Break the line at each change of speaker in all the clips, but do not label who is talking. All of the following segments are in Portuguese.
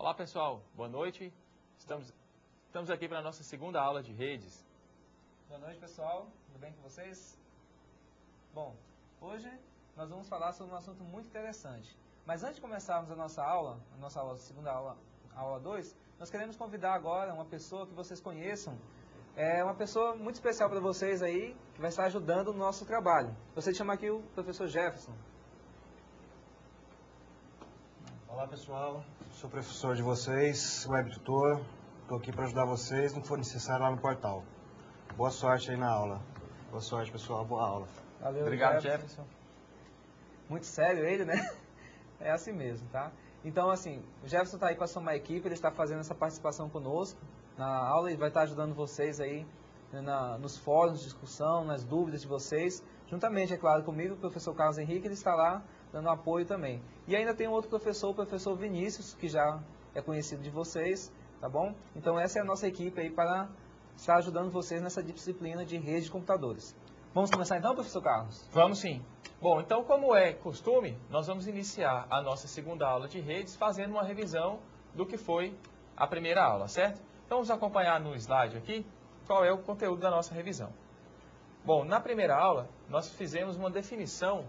Olá pessoal, boa noite. Estamos aqui para a nossa segunda aula de redes.
Boa noite pessoal, tudo bem com vocês? Bom, hoje nós vamos falar sobre um assunto muito interessante. Mas antes de começarmos a nossa segunda aula, aula 2, nós queremos convidar agora uma pessoa que vocês conheçam. É uma pessoa muito especial para vocês aí, que vai estar ajudando no nosso trabalho. Você chama aqui o professor Jefferson.
Olá pessoal, sou professor de vocês, web tutor, estou aqui para ajudar vocês no que for necessário lá no portal. Boa sorte aí na aula. Boa sorte pessoal, boa aula.
Valeu,
Obrigado, Jefferson.
Muito sério ele, né? É assim mesmo, tá? Então, assim, o Jefferson está aí para somar a equipe, ele está fazendo essa participação conosco na aula, ele vai estar ajudando vocês aí nos fóruns de discussão, nas dúvidas de vocês, juntamente, é claro, comigo, o professor Carlos Henrique, ele está lá dando apoio também. E ainda tem um outro professor, o professor Vinícius, que já é conhecido de vocês, tá bom? Então essa é a nossa equipe aí para estar ajudando vocês nessa disciplina de rede de computadores. Vamos começar então, professor Carlos?
Vamos sim. Bom, então como é costume, nós vamos iniciar a nossa segunda aula de redes fazendo uma revisão do que foi a primeira aula, certo? Então vamos acompanhar no slide aqui qual é o conteúdo da nossa revisão. Bom, na primeira aula nós fizemos uma definição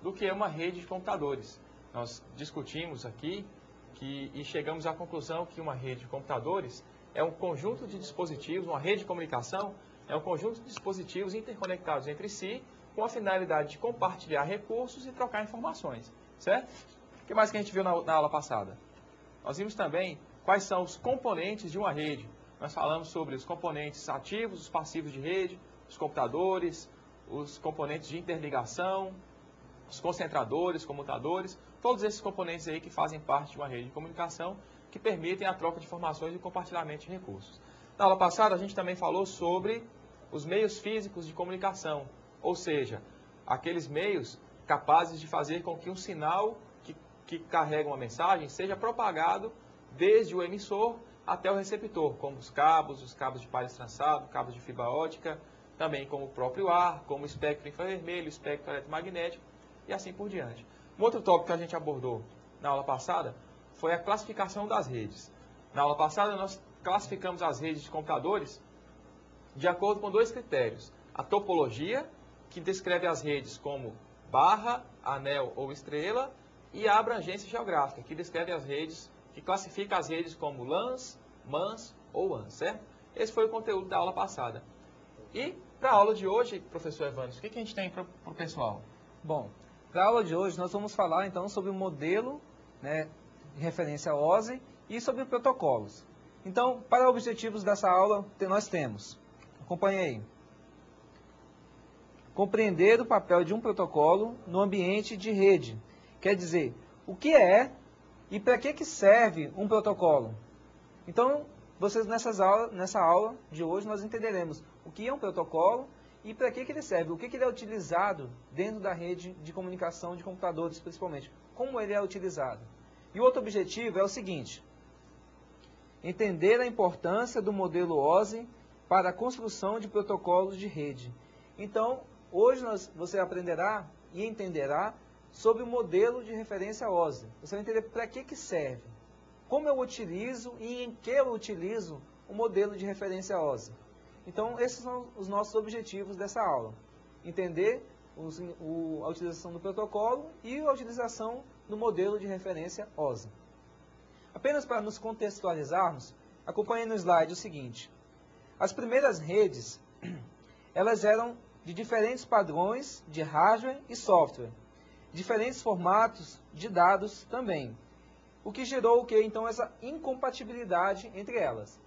do que é uma rede de computadores. Nós discutimos aqui e chegamos à conclusão que uma rede de computadores é um conjunto de dispositivos, uma rede de comunicação é um conjunto de dispositivos interconectados entre si com a finalidade de compartilhar recursos e trocar informações, certo? O que mais que a gente viu na aula passada? Nós vimos também quais são os componentes de uma rede. Nós falamos sobre os componentes ativos, os passivos de rede, os computadores, os componentes de interligação, os concentradores, comutadores, todos esses componentes aí que fazem parte de uma rede de comunicação que permitem a troca de informações e o compartilhamento de recursos. Na aula passada a gente também falou sobre os meios físicos de comunicação, ou seja, aqueles meios capazes de fazer com que um sinal que carrega uma mensagem seja propagado desde o emissor até o receptor, como os cabos de palha trançado, cabos de fibra ótica, também como o próprio ar, como o espectro infravermelho, o espectro eletromagnético, e assim por diante. Um outro tópico que a gente abordou na aula passada foi a classificação das redes. Na aula passada nós classificamos as redes de computadores de acordo com dois critérios. A topologia, que descreve as redes como barra, anel ou estrela, e a abrangência geográfica, que descreve as redes, que classifica as redes como LANs, MANs ou WANs, certo? Esse foi o conteúdo da aula passada. E para a aula de hoje, professor Evandro, o que a gente tem para o pessoal?
Bom, para a aula de hoje nós vamos falar então sobre o modelo, né, de referência OSI e sobre protocolos. Então, para objetivos dessa aula, nós temos, acompanhe aí, compreender o papel de um protocolo no ambiente de rede. Quer dizer, o que é e para que serve um protocolo. Então, vocês nessa aula de hoje nós entenderemos o que é um protocolo e para que ele serve, o que ele é utilizado dentro da rede de comunicação de computadores, principalmente. Como ele é utilizado. E o outro objetivo é o seguinte: entender a importância do modelo OSI para a construção de protocolos de rede. Então, hoje você aprenderá e entenderá sobre o modelo de referência OSI. Você vai entender para que serve, como eu utilizo e em que eu utilizo o modelo de referência OSI. Então, esses são os nossos objetivos dessa aula. Entender a utilização do protocolo e a utilização do modelo de referência OSI. Apenas para nos contextualizarmos, acompanhe no slide o seguinte. As primeiras redes, elas eram de diferentes padrões de hardware e software, diferentes formatos de dados também, o que gerou o que? Então, essa incompatibilidade entre elas.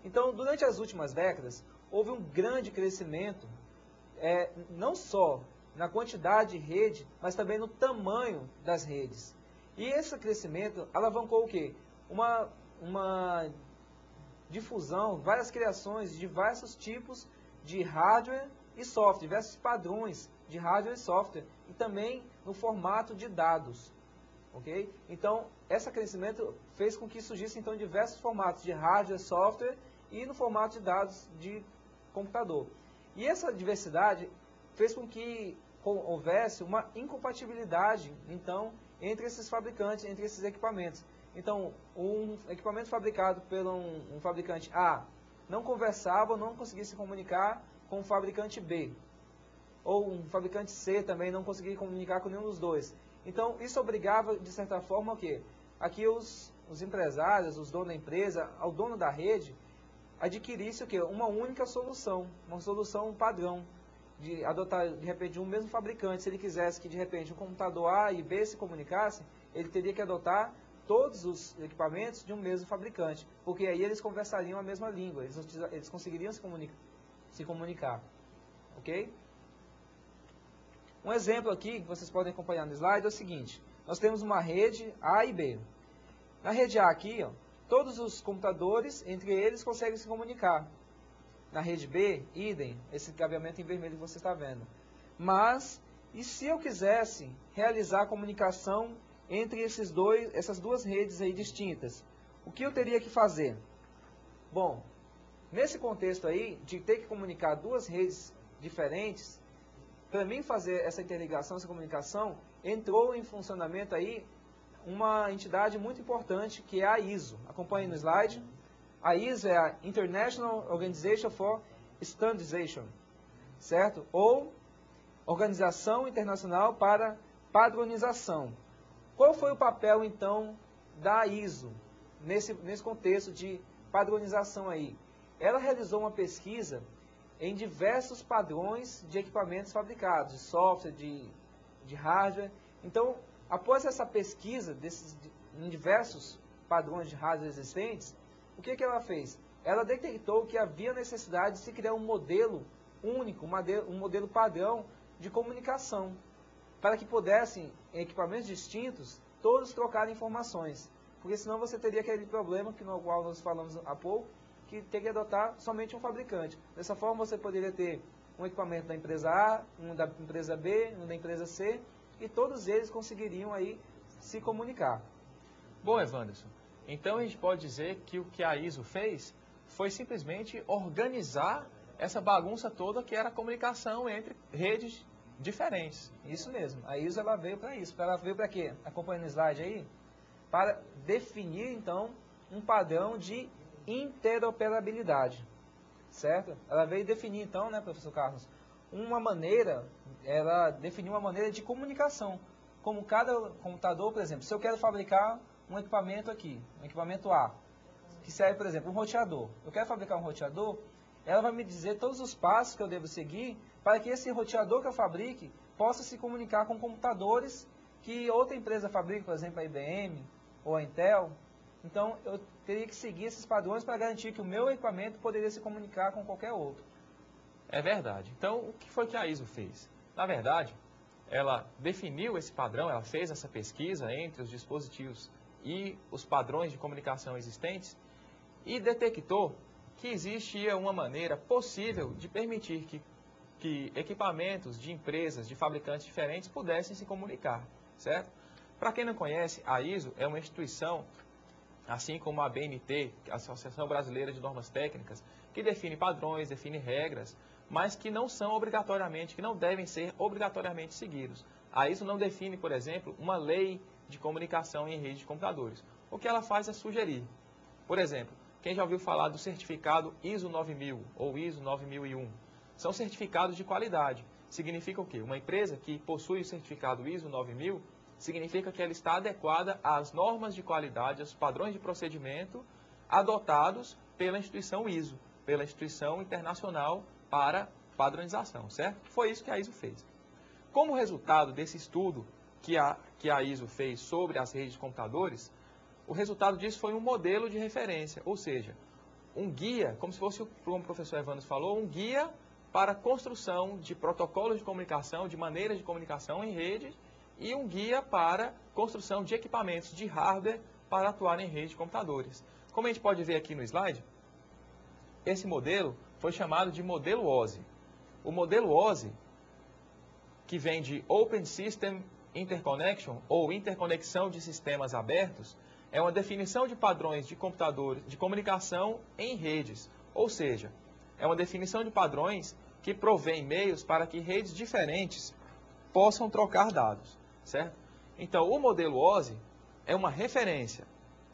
Então, durante as últimas décadas, houve um grande crescimento, não só na quantidade de rede, mas também no tamanho das redes. E esse crescimento alavancou o quê? Uma difusão, várias criações de diversos tipos de hardware e software, diversos padrões de hardware e software, e também no formato de dados. Okay? Então, esse crescimento fez com que surgissem então, diversos formatos de hardware, software e no formato de dados de computador. E essa diversidade fez com que houvesse uma incompatibilidade então, entre esses fabricantes, entre esses equipamentos. Então, um equipamento fabricado por um fabricante A não conversava, não conseguia se comunicar com o fabricante B. Ou um fabricante C também não conseguia comunicar com nenhum dos dois. Então, isso obrigava, de certa forma, o quê? Aqui os empresários, os donos da empresa, ao dono da rede, adquirisse o quê? Uma única solução, uma solução padrão, de adotar, de repente, um mesmo fabricante. Se ele quisesse que, de repente, o computador A e B se comunicassem, ele teria que adotar todos os equipamentos de um mesmo fabricante, porque aí eles conversariam a mesma língua, eles conseguiriam se comunicar. Ok? Um exemplo aqui, que vocês podem acompanhar no slide, é o seguinte. Nós temos uma rede A e B. Na rede A aqui, ó, todos os computadores, entre eles, conseguem se comunicar. Na rede B, idem, esse cabeamento em vermelho que você está vendo. Mas, e se eu quisesse realizar a comunicação entre essas duas redes aí distintas? O que eu teria que fazer? Bom, nesse contexto aí, de ter que comunicar duas redes diferentes, para mim fazer essa interligação, essa comunicação, entrou em funcionamento aí uma entidade muito importante, que é a ISO. Acompanhe no slide. A ISO é a International Organization for Standardization, certo? Ou Organização Internacional para Padronização. Qual foi o papel, então, da ISO nesse contexto de padronização aí? Ela realizou uma pesquisa em diversos padrões de equipamentos fabricados, de software, de hardware. Então, após essa pesquisa em diversos padrões de hardware existentes, o que ela fez? Ela detectou que havia necessidade de se criar um modelo único, um modelo padrão de comunicação, para que pudessem, em equipamentos distintos, todos trocarem informações. Porque senão você teria aquele problema no qual nós falamos há pouco, que tem que adotar somente um fabricante. Dessa forma, você poderia ter um equipamento da empresa A, um da empresa B, um da empresa C, e todos eles conseguiriam aí se comunicar.
Bom, Evanderson, então a gente pode dizer que o que a ISO fez foi simplesmente organizar essa bagunça toda que era a comunicação entre redes diferentes.
Isso mesmo. A ISO ela veio para isso. Ela veio para quê? Acompanhando o slide aí. Para definir, então, um padrão de interoperabilidade. Certo? Ela veio definir, então, né, professor Carlos, ela definiu uma maneira de comunicação. Como cada computador, por exemplo, se eu quero fabricar um equipamento aqui, um equipamento A, que serve, por exemplo, um roteador. Eu quero fabricar um roteador, ela vai me dizer todos os passos que eu devo seguir para que esse roteador que eu fabrique possa se comunicar com computadores que outra empresa fabrica, por exemplo, a IBM ou a Intel. Então, eu teria que seguir esses padrões para garantir que o meu equipamento poderia se comunicar com qualquer outro.
É verdade. Então, o que foi que a ISO fez? Na verdade, ela definiu esse padrão, ela fez essa pesquisa entre os dispositivos e os padrões de comunicação existentes e detectou que existia uma maneira possível de permitir que equipamentos de empresas, de fabricantes diferentes pudessem se comunicar, certo? Para quem não conhece, a ISO é uma instituição, assim como a ABNT, a Associação Brasileira de Normas Técnicas, que define padrões, define regras, mas que não são obrigatoriamente, que não devem ser obrigatoriamente seguidos. A ISO não define, por exemplo, uma lei de comunicação em rede de computadores. O que ela faz é sugerir. Por exemplo, quem já ouviu falar do certificado ISO 9000 ou ISO 9001? São certificados de qualidade. Significa o quê? Uma empresa que possui o certificado ISO 9000 significa que ela está adequada às normas de qualidade, aos padrões de procedimento adotados pela instituição ISO, pela instituição internacional para padronização, certo? Foi isso que a ISO fez. Como resultado desse estudo que a ISO fez sobre as redes de computadores, o resultado disso foi um modelo de referência, ou seja, um guia, como se fosse, como o professor Evanes falou, um guia para a construção de protocolos de comunicação, de maneiras de comunicação em rede, e um guia para construção de equipamentos de hardware para atuar em rede de computadores. Como a gente pode ver aqui no slide, esse modelo foi chamado de modelo OSI. O modelo OSI, que vem de Open System Interconnection, ou interconexão de sistemas abertos, é uma definição de padrões de computadores de comunicação em redes, ou seja, é uma definição de padrões que provém meios para que redes diferentes possam trocar dados, certo? Então, o modelo OSI é uma referência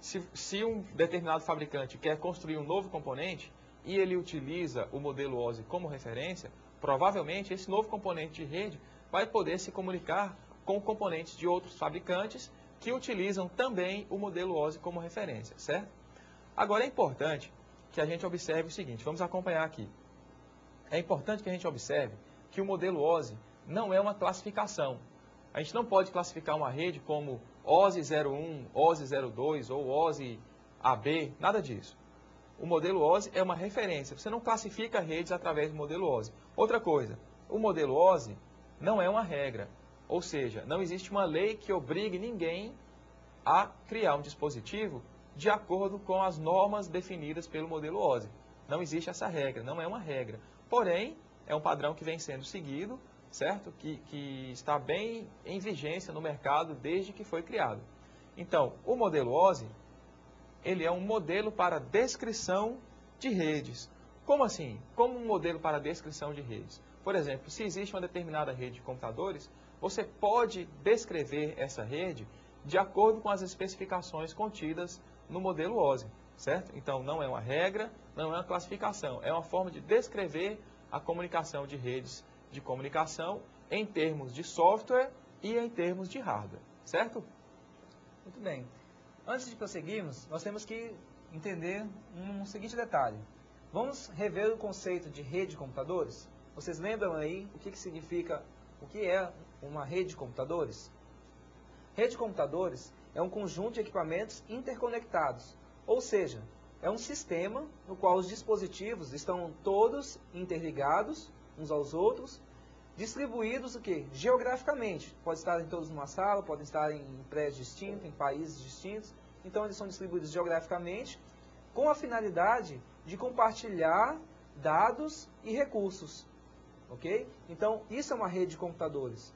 se um determinado fabricante quer construir um novo componente e ele utiliza o modelo OSI como referência, provavelmente esse novo componente de rede vai poder se comunicar com componentes de outros fabricantes que utilizam também o modelo OSI como referência, certo? Agora é importante que a gente observe o seguinte, vamos acompanhar aqui. É importante que a gente observe que o modelo OSI não é uma classificação. A gente não pode classificar uma rede como OSI 01, OSI 02 ou OSI AB, nada disso. O modelo OSI é uma referência, você não classifica redes através do modelo OSI. Outra coisa, o modelo OSI não é uma regra, ou seja, não existe uma lei que obrigue ninguém a criar um dispositivo de acordo com as normas definidas pelo modelo OSI. Não existe essa regra, não é uma regra. Porém, é um padrão que vem sendo seguido, certo? Que está bem em vigência no mercado desde que foi criado. Então, o modelo OSI, ele é um modelo para descrição de redes. Como assim? Como um modelo para descrição de redes? Por exemplo, se existe uma determinada rede de computadores, você pode descrever essa rede de acordo com as especificações contidas no modelo OSI, certo? Então, não é uma regra, não é uma classificação, é uma forma de descrever a comunicação de redes de comunicação em termos de software e em termos de hardware, certo?
Muito bem. Antes de prosseguirmos, nós temos que entender um seguinte detalhe. Vamos rever o conceito de rede de computadores? Vocês lembram aí o que significa, o que é uma rede de computadores? Rede de computadores é um conjunto de equipamentos interconectados, ou seja, é um sistema no qual os dispositivos estão todos interligados uns aos outros, distribuídos o quê? Geograficamente. Pode estar em todos numa sala, podem estar em prédios distintos, em países distintos. Então eles são distribuídos geograficamente com a finalidade de compartilhar dados e recursos. Ok? Então isso é uma rede de computadores.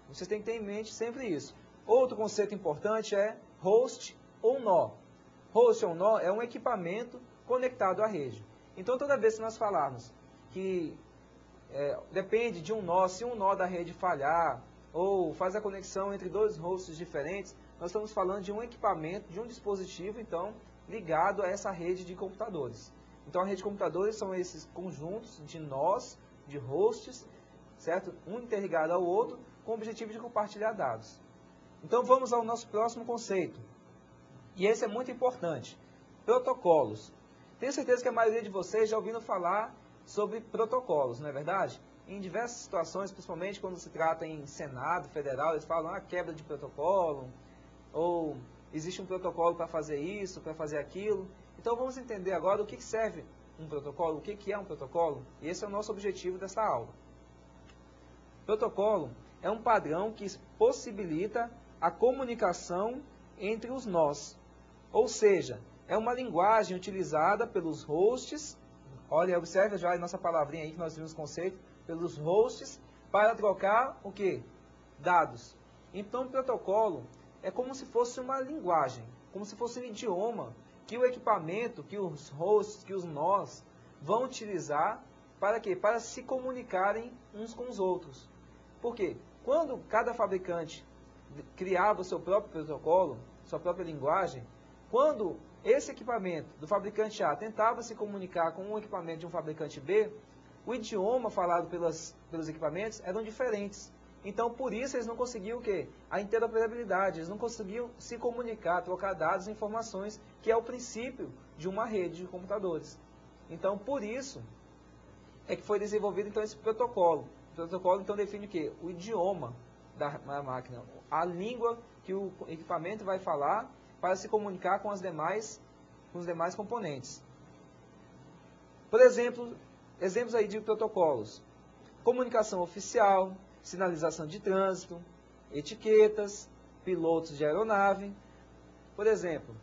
Vocês têm que ter em mente sempre isso. Outro conceito importante é host ou nó. Host ou nó é um equipamento conectado à rede. Então toda vez que nós falarmos que depende de um nó, se um nó da rede falhar ou faz a conexão entre dois hosts diferentes, nós estamos falando de um equipamento, de um dispositivo, então, ligado a essa rede de computadores. Então, a rede de computadores são esses conjuntos de nós, de hosts, certo? Um interligado ao outro, com o objetivo de compartilhar dados. Então, vamos ao nosso próximo conceito. E esse é muito importante. Protocolos. Tenho certeza que a maioria de vocês já ouviram falar sobre protocolos, não é verdade? Em diversas situações, principalmente quando se trata em Senado Federal, eles falam quebra de protocolo, ou existe um protocolo para fazer isso, para fazer aquilo. Então vamos entender agora o que serve um protocolo, o que é um protocolo, e esse é o nosso objetivo dessa aula. Protocolo é um padrão que possibilita a comunicação entre os nós, ou seja, é uma linguagem utilizada pelos hosts. Olha, observe já a nossa palavrinha aí que nós vimos o conceito, pelos hosts, para trocar o quê? Dados. Então, o protocolo é como se fosse uma linguagem, como se fosse um idioma que o equipamento, que os hosts, que os nós vão utilizar para quê? Para se comunicarem uns com os outros. Por quê? Quando cada fabricante criava o seu próprio protocolo, sua própria linguagem, quando esse equipamento do fabricante A tentava se comunicar com um equipamento de um fabricante B, o idioma falado pelos equipamentos eram diferentes. Então, por isso, eles não conseguiam o quê? A interoperabilidade, eles não conseguiam se comunicar, trocar dados e informações, que é o princípio de uma rede de computadores. Então, por isso, é que foi desenvolvido então, esse protocolo. O protocolo, então, define o quê? O idioma da máquina, a língua que o equipamento vai falar para se comunicar com os demais componentes. Por exemplo, exemplos aí de protocolos. Comunicação oficial, sinalização de trânsito, etiquetas, pilotos de aeronave. Por exemplo,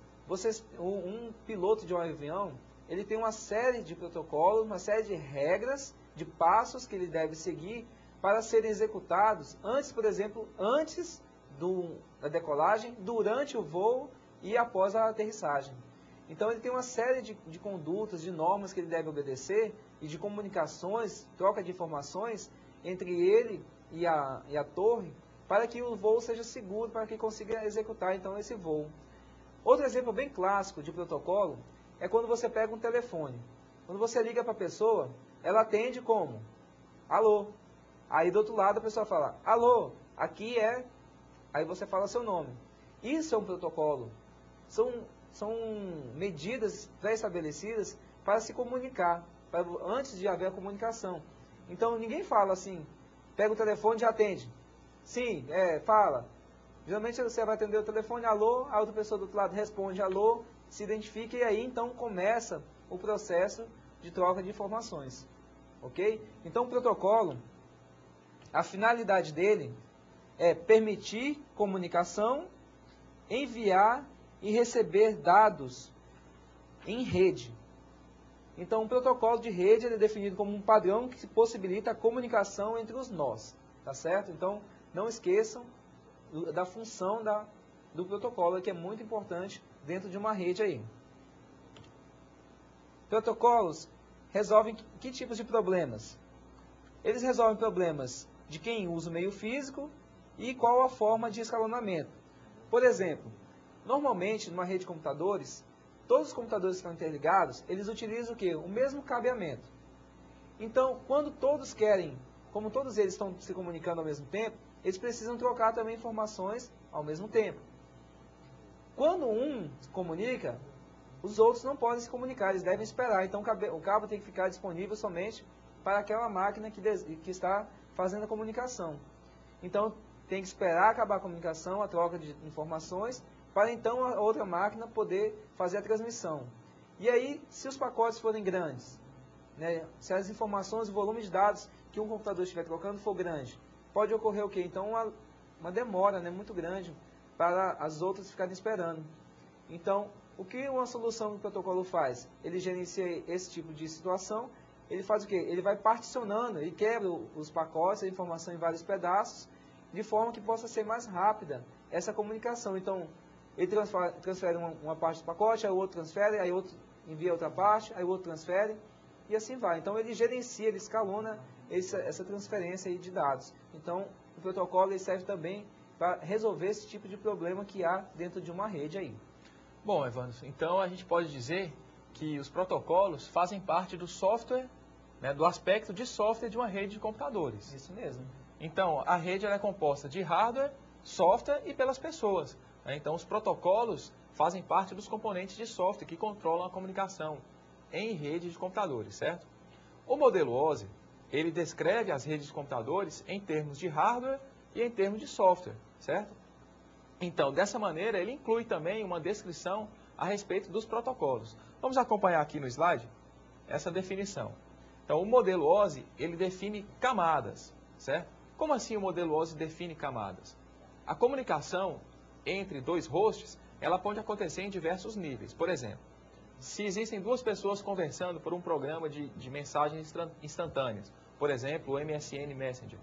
um piloto de um avião, ele tem uma série de protocolos, uma série de regras, de passos que ele deve seguir para serem executados antes, por exemplo, antes da decolagem, durante o voo e após a aterrissagem. Então ele tem uma série de condutas, de normas que ele deve obedecer e de comunicações, troca de informações entre ele e a torre para que o voo seja seguro, para que consiga executar então esse voo. Outro exemplo bem clássico de protocolo é quando você pega um telefone. Quando você liga para a pessoa, ela atende como? Alô. Aí do outro lado a pessoa fala, alô, aqui é... Aí você fala seu nome. Isso é um protocolo. São medidas pré-estabelecidas para se comunicar, antes de haver a comunicação. Então ninguém fala assim, pega o telefone e já atende. Sim, fala. Geralmente você vai atender o telefone, alô, a outra pessoa do outro lado responde alô, se identifica e aí então começa o processo de troca de informações. Ok? Então o protocolo, a finalidade dele é permitir comunicação, enviar e receber dados em rede. Então, um protocolo de rede é definido como um padrão que possibilita a comunicação entre os nós. Tá certo? Então, não esqueçam da função do protocolo, que é muito importante dentro de uma rede aí. Protocolos resolvem que tipos de problemas? Eles resolvem problemas de quem usa o meio físico e qual a forma de escalonamento. Por exemplo, normalmente numa rede de computadores, todos os computadores que estão interligados, eles utilizam o quê? O mesmo cabeamento. Então, quando todos querem, como todos eles estão se comunicando ao mesmo tempo, eles precisam trocar também informações ao mesmo tempo. Quando um se comunica, os outros não podem se comunicar, eles devem esperar. Então, o cabo tem que ficar disponível somente para aquela máquina que está fazendo a comunicação. Então, tem que esperar acabar a comunicação, a troca de informações, para então a outra máquina poder fazer a transmissão. E aí, se os pacotes forem grandes, né, se as informações, o volume de dados que um computador estiver trocando for grande, pode ocorrer o quê? Então, uma demora, né, muito grande para as outras ficarem esperando. Então, o que uma solução do protocolo faz? Ele gerencia esse tipo de situação. Ele faz o quê? Ele vai particionando, ele quebra os pacotes, a informação em vários pedaços, de forma que possa ser mais rápida essa comunicação. Então, ele transfere uma parte do pacote, aí o outro transfere, aí o outro envia outra parte, aí o outro transfere, e assim vai. Então, ele gerencia, ele escalona essa transferência aí de dados. Então, o protocolo ele serve também para resolver esse tipo de problema que há dentro de uma rede aí.
Bom, Evandro, então a gente pode dizer que os protocolos fazem parte do software, né, do aspecto de software de uma rede de computadores.
Isso mesmo.
Então, a rede ela é composta de hardware, software e pelas pessoas. Né? Então, os protocolos fazem parte dos componentes de software que controlam a comunicação em rede de computadores, certo? O modelo OSI, ele descreve as redes de computadores em termos de hardware e em termos de software, certo? Então, dessa maneira, ele inclui também uma descrição a respeito dos protocolos. Vamos acompanhar aqui no slide essa definição. Então, o modelo OSI, ele define camadas, certo? Como assim o modelo OSI define camadas? A comunicação entre dois hosts, ela pode acontecer em diversos níveis. Por exemplo, se existem duas pessoas conversando por um programa de mensagens instantâneas, por exemplo, o MSN Messenger,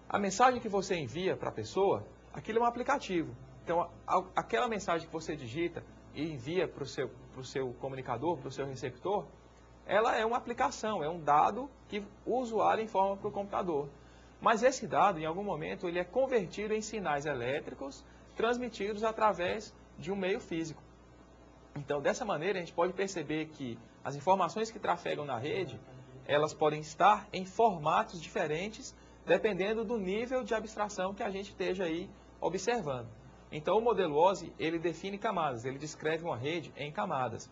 a mensagem que você envia para a pessoa, aquilo é um aplicativo. Então, aquela mensagem que você digita e envia para o seu comunicador, para o seu receptor, ela é uma aplicação, é um dado que o usuário informa para o computador. Mas esse dado, em algum momento, ele é convertido em sinais elétricos transmitidos através de um meio físico. Então, dessa maneira, a gente pode perceber que as informações que trafegam na rede, elas podem estar em formatos diferentes, dependendo do nível de abstração que a gente esteja aí observando. Então, o modelo OSI, ele define camadas, ele descreve uma rede em camadas.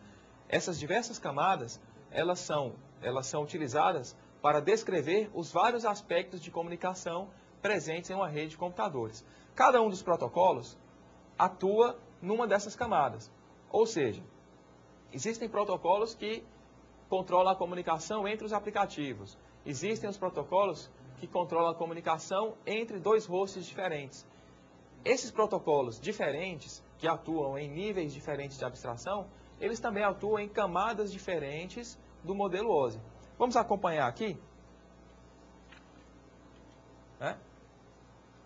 Essas diversas camadas, elas são utilizadas para descrever os vários aspectos de comunicação presentes em uma rede de computadores. Cada um dos protocolos atua numa dessas camadas. Ou seja, existem protocolos que controlam a comunicação entre os aplicativos. Existem os protocolos que controlam a comunicação entre dois hosts diferentes. Esses protocolos diferentes, que atuam em níveis diferentes de abstração, eles também atuam em camadas diferentes do modelo OSI. Vamos acompanhar aqui, né?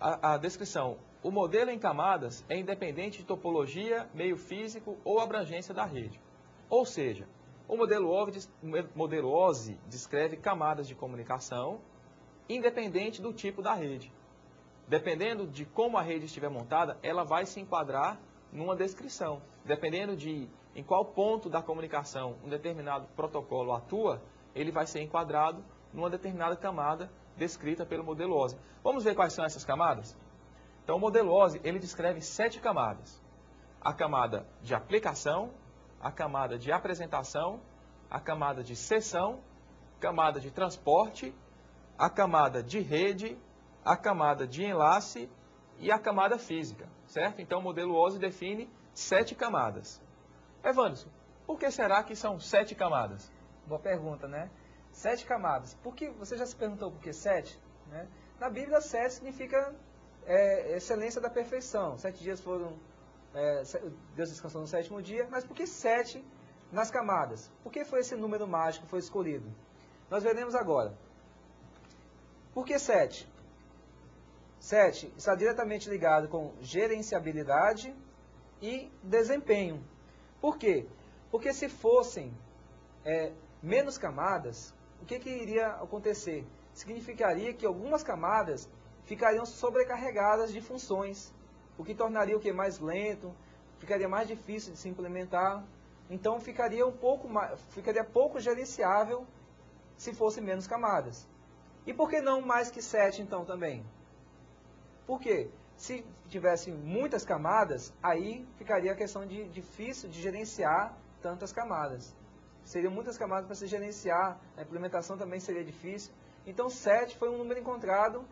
A descrição. O modelo em camadas é independente de topologia, meio físico ou abrangência da rede. Ou seja, o modelo OSI descreve camadas de comunicação independente do tipo da rede. Dependendo de como a rede estiver montada, ela vai se enquadrar numa descrição. Dependendo de em qual ponto da comunicação um determinado protocolo atua, ele vai ser enquadrado numa determinada camada descrita pelo modelo OSI. Vamos ver quais são essas camadas? Então, o modelo OSI, ele descreve 7 camadas. A camada de aplicação, a camada de apresentação, a camada de sessão, camada de transporte, a camada de rede, a camada de enlace e a camada física, certo? Então, o modelo OSI define 7 camadas. Evandro, por que será que são 7 camadas?
Boa pergunta, né? 7 camadas. Por que, você já se perguntou por que 7? Né? Na Bíblia, 7 significa excelência da perfeição. 7 dias foram... Deus descansou no 7º dia, mas por que 7 nas camadas? Por que foi esse número mágico que foi escolhido? Nós veremos agora. Por que 7? 7 está diretamente ligado com gerenciabilidade e desempenho. Por quê? Porque se fossem menos camadas, o que iria acontecer? Significaria que algumas camadas ficariam sobrecarregadas de funções, o que tornaria o que mais lento, ficaria mais difícil de se implementar. Então ficaria pouco gerenciável se fosse menos camadas. E por que não mais que 7 então também? Por quê? Se tivesse muitas camadas, aí ficaria a questão de difícil de gerenciar tantas camadas. Seriam muitas camadas para se gerenciar, a implementação também seria difícil. Então 7 foi um número encontrado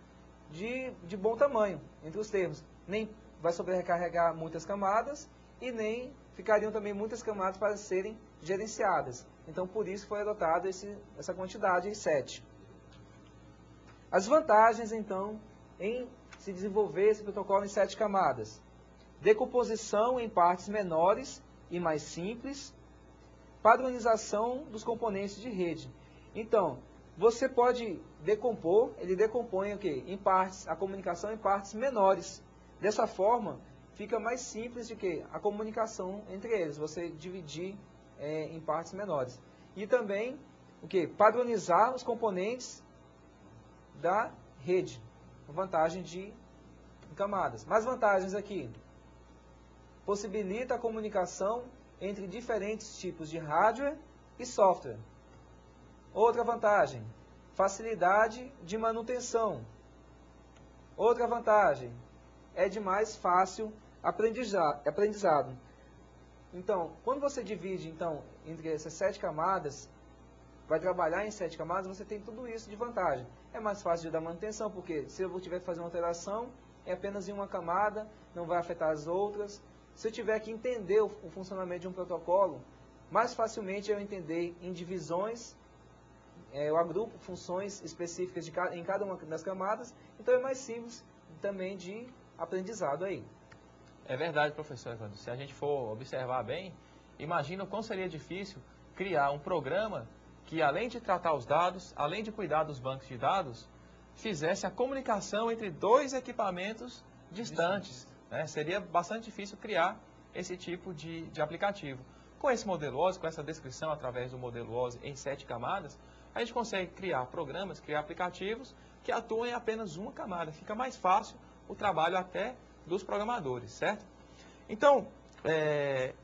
de bom tamanho entre os termos. Nem vai sobrecarregar muitas camadas e nem ficariam também muitas camadas para serem gerenciadas. Então por isso foi adotado essa quantidade em 7. As vantagens então em se desenvolver esse protocolo em 7 camadas. Decomposição em partes menores e mais simples. Padronização dos componentes de rede. Então, você pode decompor, ele decompõe o quê? Em partes, a comunicação em partes menores. Dessa forma, fica mais simples de que a comunicação entre eles, você dividir em partes menores. E também, o quê? Padronizar os componentes da rede. Vantagem de camadas. Mais vantagens aqui. Possibilita a comunicação entre diferentes tipos de hardware e software. Outra vantagem. Facilidade de manutenção. Outra vantagem. É de mais fácil aprendizado. Então, quando você divide entre essas 7 camadas, vai trabalhar em 7 camadas, você tem tudo isso de vantagem. É mais fácil de dar manutenção, porque se eu tiver que fazer uma alteração, é apenas em uma camada, não vai afetar as outras. Se eu tiver que entender o funcionamento de um protocolo, mais facilmente eu entender em divisões, eu agrupo funções específicas em cada uma das camadas, então é mais simples também de aprendizado aí.
É verdade, professor Evandro. Se a gente for observar bem, imagina o quão seria difícil criar um programa que, além de tratar os dados, além de cuidar dos bancos de dados, fizesse a comunicação entre 2 equipamentos distantes. Né? Seria bastante difícil criar esse tipo de aplicativo. Com esse modelo OSI, com essa descrição através do modelo OSI em 7 camadas, a gente consegue criar programas, criar aplicativos que atuam em apenas uma camada. Fica mais fácil o trabalho até dos programadores, certo? Então,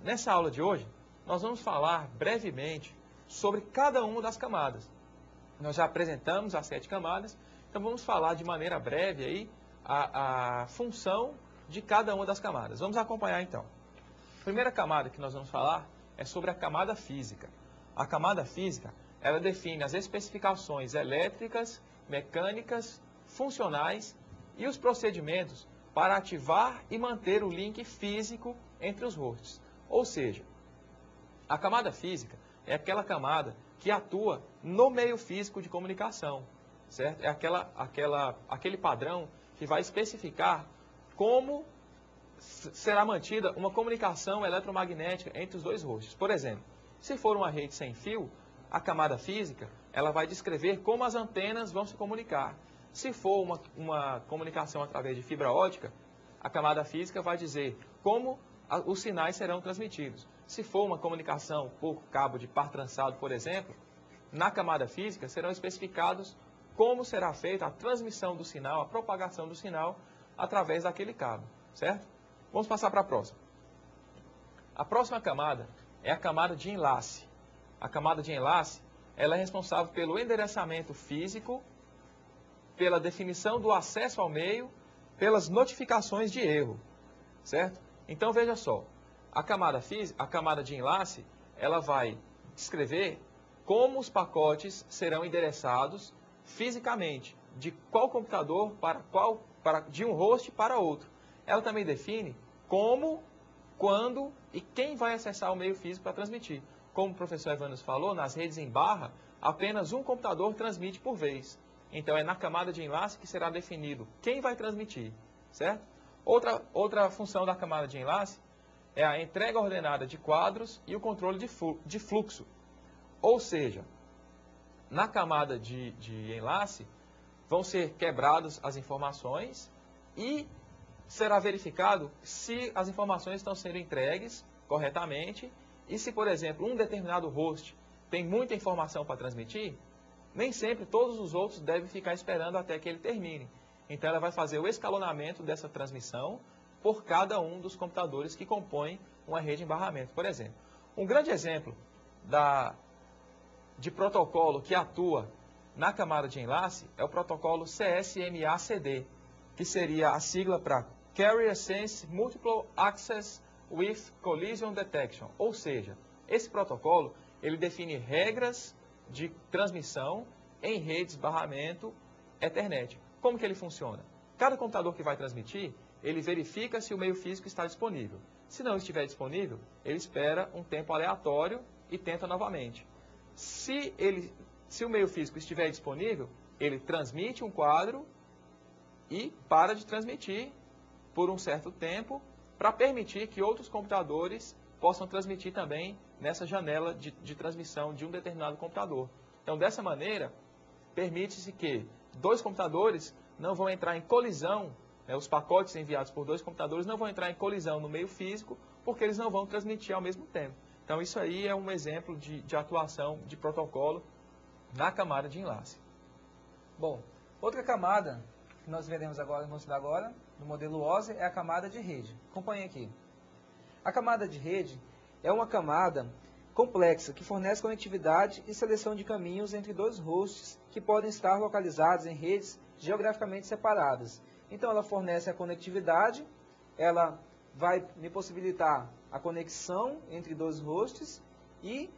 nessa aula de hoje, nós vamos falar brevemente sobre cada uma das camadas. Nós já apresentamos as 7 camadas, então vamos falar de maneira breve aí a função de cada uma das camadas. Vamos acompanhar então. A primeira camada que nós vamos falar é sobre a camada física. A camada física, ela define as especificações elétricas, mecânicas, funcionais e os procedimentos para ativar e manter o link físico entre os hosts. Ou seja, a camada física é aquela camada que atua no meio físico de comunicação, certo? É aquele padrão que vai especificar como será mantida uma comunicação eletromagnética entre os 2 hosts. Por exemplo, se for uma rede sem fio, a camada física ela vai descrever como as antenas vão se comunicar. Se for uma comunicação através de fibra ótica, a camada física vai dizer como os sinais serão transmitidos. Se for uma comunicação por cabo de par trançado, por exemplo, na camada física serão especificados como será feita a transmissão do sinal, a propagação do sinal através daquele cabo, certo? Vamos passar para a próxima. A próxima camada é a camada de enlace. A camada de enlace, ela é responsável pelo endereçamento físico, pela definição do acesso ao meio, pelas notificações de erro, certo? Então veja só, a camada de enlace, ela vai descrever como os pacotes serão endereçados fisicamente, de qual computador de um host para outro. Ela também define como, quando e quem vai acessar o meio físico para transmitir. Como o professor Evandro falou, nas redes em barra, apenas um computador transmite por vez. Então é na camada de enlace que será definido quem vai transmitir, certo? Outra função da camada de enlace é a entrega ordenada de quadros e o controle de fluxo. Ou seja, na camada de enlace vão ser quebradas as informações e será verificado se as informações estão sendo entregues corretamente e se, por exemplo, um determinado host tem muita informação para transmitir, nem sempre todos os outros devem ficar esperando até que ele termine. Então ela vai fazer o escalonamento dessa transmissão por cada um dos computadores que compõem uma rede em barramento. Por exemplo, um grande exemplo de protocolo que atua na camada de enlace é o protocolo CSMA-CD, que seria a sigla para Carrier Sense Multiple Access with Collision Detection. Ou seja, esse protocolo ele define regras de transmissão em redes barramento Ethernet. Como que ele funciona? Cada computador que vai transmitir, ele verifica se o meio físico está disponível. Se não estiver disponível, ele espera um tempo aleatório e tenta novamente. Se o meio físico estiver disponível, ele transmite um quadro e para de transmitir por um certo tempo para permitir que outros computadores possam transmitir também nessa janela de transmissão de um determinado computador. Então, dessa maneira, permite-se que dois computadores não vão entrar em colisão, né, os pacotes enviados por dois computadores não vão entrar em colisão no meio físico, porque eles não vão transmitir ao mesmo tempo. Então, isso aí é um exemplo de atuação de protocolo na camada de enlace.
Bom, outra camada que nós veremos agora, mostrar agora, no modelo OSI, é a camada de rede. Acompanhe aqui. A camada de rede é uma camada complexa que fornece conectividade e seleção de caminhos entre dois hosts que podem estar localizados em redes geograficamente separadas. Então, ela fornece a conectividade, ela vai me possibilitar a conexão entre dois hosts e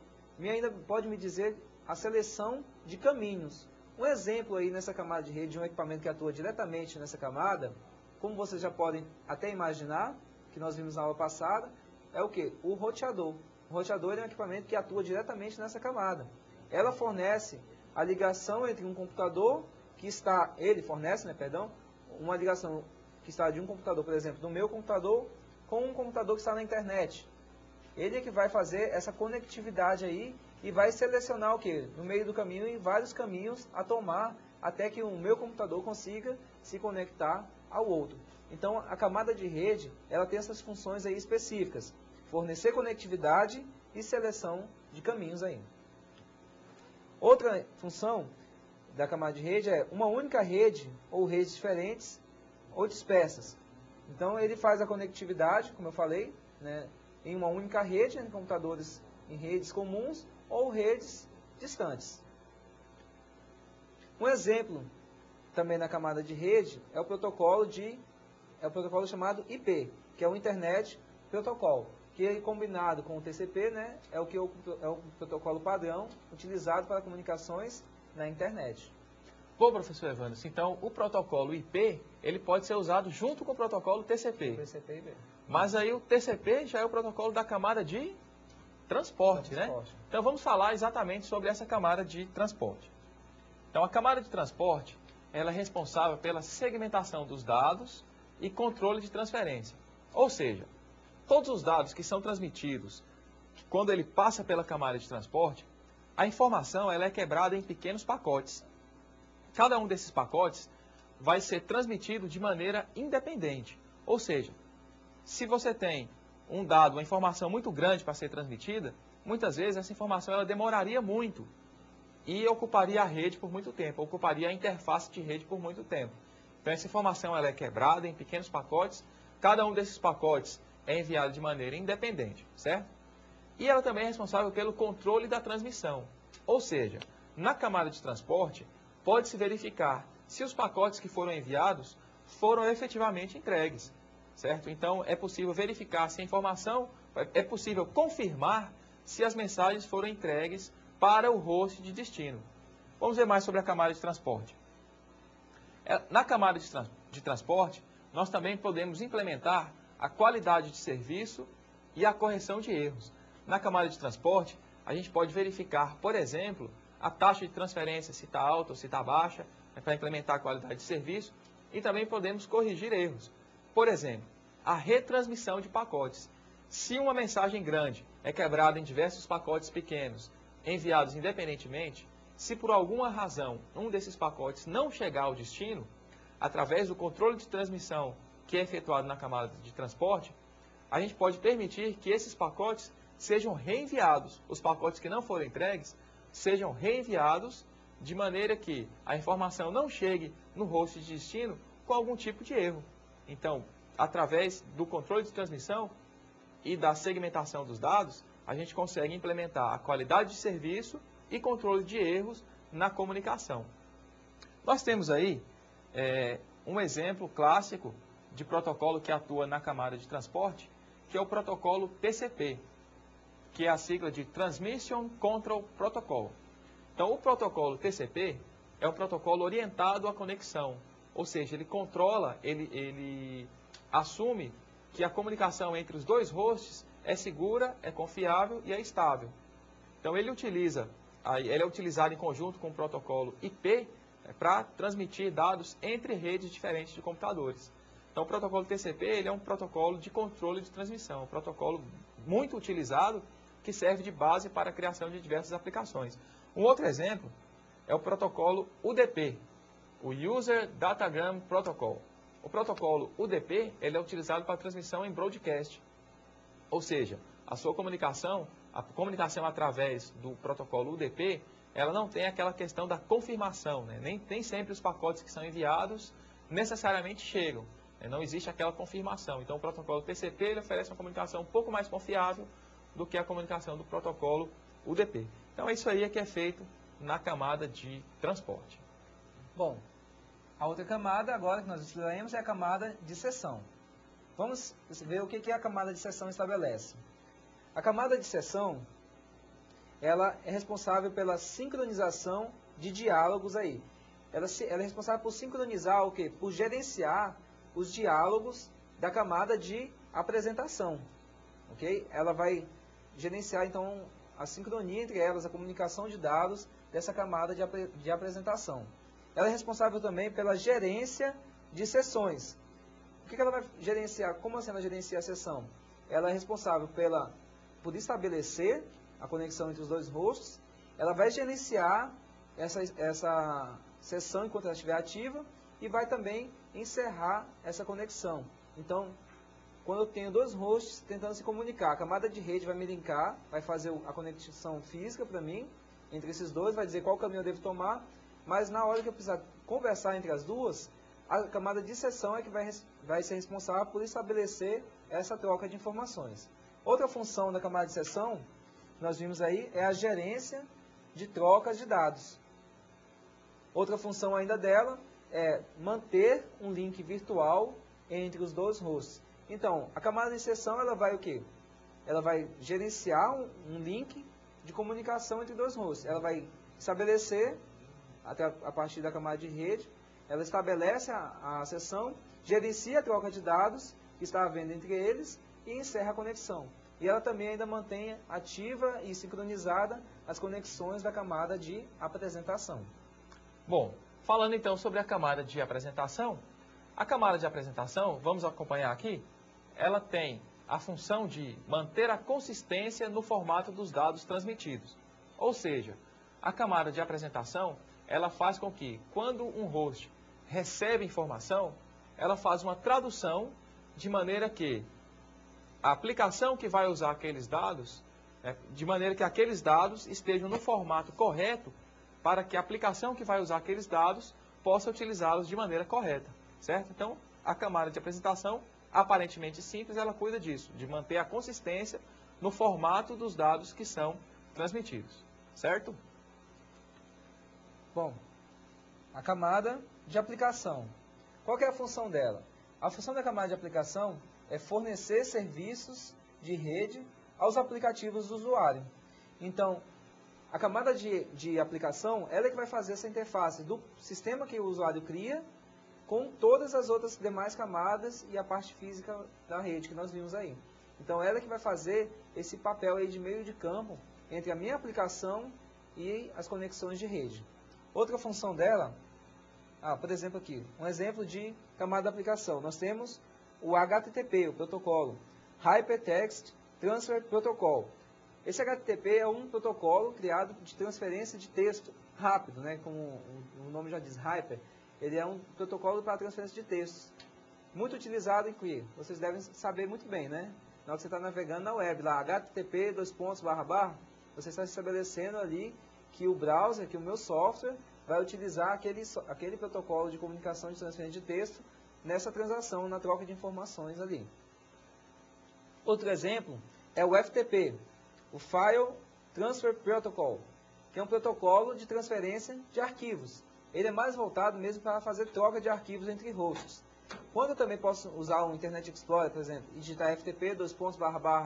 ainda pode me dizer a seleção de caminhos. Um exemplo aí nessa camada de rede de um equipamento que atua diretamente nessa camada, como vocês já podem até imaginar, que nós vimos na aula passada, é o que? O roteador. O roteador é um equipamento que atua diretamente nessa camada. Ela fornece a ligação entre um computador que está, uma ligação que está de um computador, por exemplo, do meu computador com um computador que está na internet. Ele é que vai fazer essa conectividade aí e vai selecionar o que? No meio do caminho e vários caminhos a tomar até que o meu computador consiga se conectar ao outro. Então, a camada de rede, ela tem essas funções aí específicas. Fornecer conectividade e seleção de caminhos aí. Outra função da camada de rede é uma única rede ou redes diferentes ou dispersas. Então, ele faz a conectividade, como eu falei, né, em uma única rede, entre computadores em redes comuns ou redes distantes. Um exemplo também na camada de rede é o protocolo chamado IP, que é o Internet Protocol, que combinado com o TCP, né, é o protocolo padrão utilizado para comunicações na internet.
Bom, professor Evandro, então o protocolo IP ele pode ser usado junto com o protocolo TCP. Mas aí o TCP já é o protocolo da camada de transporte, né? Então vamos falar exatamente sobre essa camada de transporte. Então a camada de transporte ela é responsável pela segmentação dos dados e controle de transferência. Ou seja, todos os dados que são transmitidos quando ele passa pela camada de transporte, a informação ela é quebrada em pequenos pacotes. Cada um desses pacotes vai ser transmitido de maneira independente. Ou seja, se você tem um dado, uma informação muito grande para ser transmitida, muitas vezes essa informação ela demoraria muito e ocuparia a rede por muito tempo, ocuparia a interface de rede por muito tempo. Então essa informação ela é quebrada em pequenos pacotes, cada um desses pacotes é enviada de maneira independente, certo? E ela também é responsável pelo controle da transmissão. Ou seja, na camada de transporte, pode-se verificar se os pacotes que foram enviados foram efetivamente entregues, certo? Então, é possível verificar se a informação, é possível confirmar se as mensagens foram entregues para o host de destino. Vamos ver mais sobre a camada de transporte. Na camada de transporte, nós também podemos implementar a qualidade de serviço e a correção de erros. Na camada de transporte, a gente pode verificar, por exemplo, a taxa de transferência, se está alta ou se está baixa, para implementar a qualidade de serviço, e também podemos corrigir erros. Por exemplo, a retransmissão de pacotes. Se uma mensagem grande é quebrada em diversos pacotes pequenos, enviados independentemente, se por alguma razão um desses pacotes não chegar ao destino, através do controle de transmissão que é efetuado na camada de transporte, a gente pode permitir que esses pacotes sejam reenviados. Os pacotes que não foram entregues sejam reenviados de maneira que a informação não chegue no host de destino com algum tipo de erro. Então, através do controle de transmissão e da segmentação dos dados, a gente consegue implementar a qualidade de serviço e controle de erros na comunicação. Nós temos aí um exemplo clássico de protocolo que atua na camada de transporte, que é o protocolo TCP, que é a sigla de Transmission Control Protocol. Então, o protocolo TCP é um protocolo orientado à conexão, ou seja, ele controla, ele assume que a comunicação entre os dois hosts é segura, é confiável e é estável. Então, ele é utilizado em conjunto com o protocolo IP para transmitir dados entre redes diferentes de computadores. Então, o protocolo TCP ele é um protocolo de controle de transmissão, um protocolo muito utilizado que serve de base para a criação de diversas aplicações. Um outro exemplo é o protocolo UDP, o User Datagram Protocol. O protocolo UDP ele é utilizado para transmissão em broadcast, ou seja, a comunicação através do protocolo UDP, ela não tem aquela questão da confirmação, né? Nem sempre os pacotes que são enviados necessariamente chegam, né? Não existe aquela confirmação. Então, o protocolo TCP ele oferece uma comunicação um pouco mais confiável do que a comunicação do protocolo UDP. Então, é isso aí que é feito na camada de transporte.
Bom, a outra camada agora que nós estudaremos é a camada de sessão. Vamos ver o que a camada de sessão estabelece. A camada de sessão, ela é responsável pela sincronização de diálogos aí. Ela é responsável por sincronizar o quê? Por gerenciar os diálogos da camada de apresentação. Ok? Ela vai gerenciar, então, a sincronia entre elas, a comunicação de dados dessa camada de apresentação. Ela é responsável também pela gerência de sessões. O que ela vai gerenciar? Como assim ela gerencia a sessão? Ela é responsável por estabelecer a conexão entre os dois hosts. Ela vai gerenciar essa sessão enquanto ela estiver ativa e vai também encerrar essa conexão. Então, quando eu tenho dois hosts tentando se comunicar, a camada de rede vai me linkar, vai fazer a conexão física para mim, entre esses dois, vai dizer qual caminho eu devo tomar, mas na hora que eu precisar conversar entre as duas, a camada de sessão é que vai ser responsável por estabelecer essa troca de informações. Outra função da camada de sessão, que nós vimos aí, é a gerência de trocas de dados. Outra função ainda dela é manter um link virtual entre os dois hosts. Então, a camada de sessão, ela vai o quê? Ela vai gerenciar um link de comunicação entre dois hosts. Ela vai estabelecer, até a partir da camada de rede, ela estabelece a sessão, gerencia a troca de dados que está havendo entre eles e encerra a conexão. E ela também ainda mantém ativa e sincronizada as conexões da camada de apresentação.
Bom, falando então sobre a camada de apresentação, a camada de apresentação, vamos acompanhar aqui, ela tem a função de manter a consistência no formato dos dados transmitidos. Ou seja, a camada de apresentação, ela faz com que, quando um host recebe informação, ela faz uma tradução de maneira que a aplicação que vai usar aqueles dados, de maneira que aqueles dados estejam no formato correto para que a aplicação que vai usar aqueles dados possa utilizá-los de maneira correta, certo? Então, a camada de apresentação aparentemente simples, ela cuida disso, de manter a consistência no formato dos dados que são transmitidos, certo?
Bom, a camada de aplicação. Qual que é a função dela? A função da camada de aplicação é fornecer serviços de rede aos aplicativos do usuário. Então, a camada de aplicação, ela é que vai fazer essa interface do sistema que o usuário cria com todas as outras demais camadas e a parte física da rede que nós vimos aí. Então, ela é que vai fazer esse papel aí de meio de campo entre a minha aplicação e as conexões de rede. Outra função dela, por exemplo aqui, um exemplo de camada de aplicação. Nós temos o HTTP, o protocolo, Hypertext Transfer Protocol. Esse HTTP é um protocolo criado de transferência de texto rápido, né? Como o nome já diz, Hyper. Ele é um protocolo para transferência de textos. Muito utilizado em que vocês devem saber muito bem, né? Na hora que você está navegando na web, lá, http, você está estabelecendo ali que o browser, que o meu software, vai utilizar aquele protocolo de comunicação de transferência de texto nessa transação, na troca de informações ali. Outro exemplo é o FTP, o File Transfer Protocol, que é um protocolo de transferência de arquivos. Ele é mais voltado mesmo para fazer troca de arquivos entre hosts. Quando eu também posso usar o Internet Explorer, por exemplo, e digitar FTP,